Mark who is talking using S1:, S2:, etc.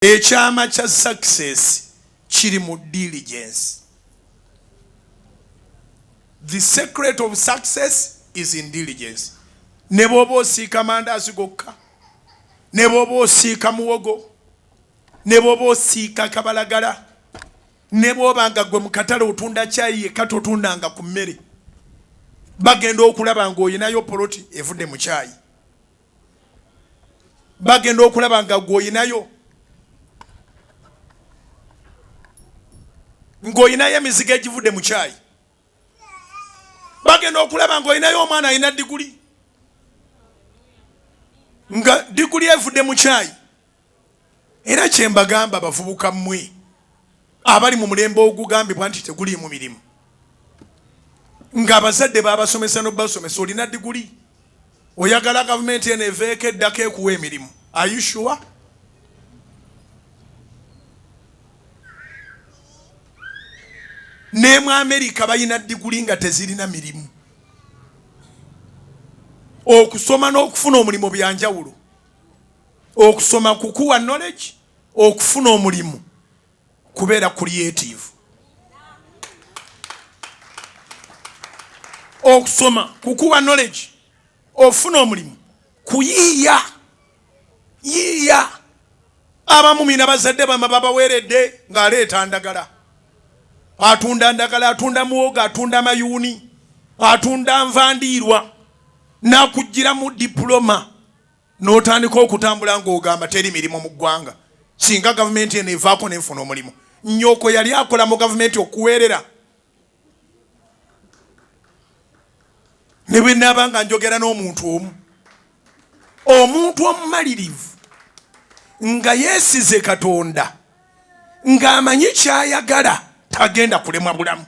S1: Ekyama kya success kiri mu diligence. The secret of success is in diligence. Ne bw'oba osiika mandazi gokka, ne bw'oba osiika muwogo, ne bw'oba osiika kabalagala, ne bw'oba nga gwe mu katale otunda caayi yekka totundanga ku mmere, bagenda okulaba ng'oyinayo poloti evudde mu caayi, bagenda okulaba nga gw'oyinayo emizigo egivudde mu caayi, bagenda okulaba ng'oyinayo omwana alina diguli, nga diguli evudde mu caayi. Era kye mbagamba abavubuka mmwe abali mu mulembe ogugambibwa nti teguli mu mirimu, ng'abazadde baabasomesa n'obasomesa, olina diguli, oyagala gavumenti eno eveeko eddako ekuwa emirimu. Are you sure? Ne mu Amerika bayina diguli nga tezirina mirimu. Okusoma n'okufuna omulimu byanjawulo. Okusoma kukuwa knowledge, okufuna omulimu kubeera creative. Okusoma kukuwa knowledge, ofuna omulimu kuyiiya. Yiiya. Abamu mina bazadde bama babaweeredde ng'aleeta ndagala. Atunda ndagala, atunda muwogo, atunda mayuuni, atunda nvandiirwa, n'akuggira mu diploma, n'otandika okutambula ng'ogamba teri mirimu mu ggwanga. Singa gavumenti eno evaako n'enfuna omulimu. Nnyoko yali akola mu gavumenti okuweerera. Ne bwe nnaaba nga njogera n'omuntu omu, omuntu omumalirivu nga yeesize Katonda, ng'amanyi ky'ayagala, tagenda kulemwa bulamu.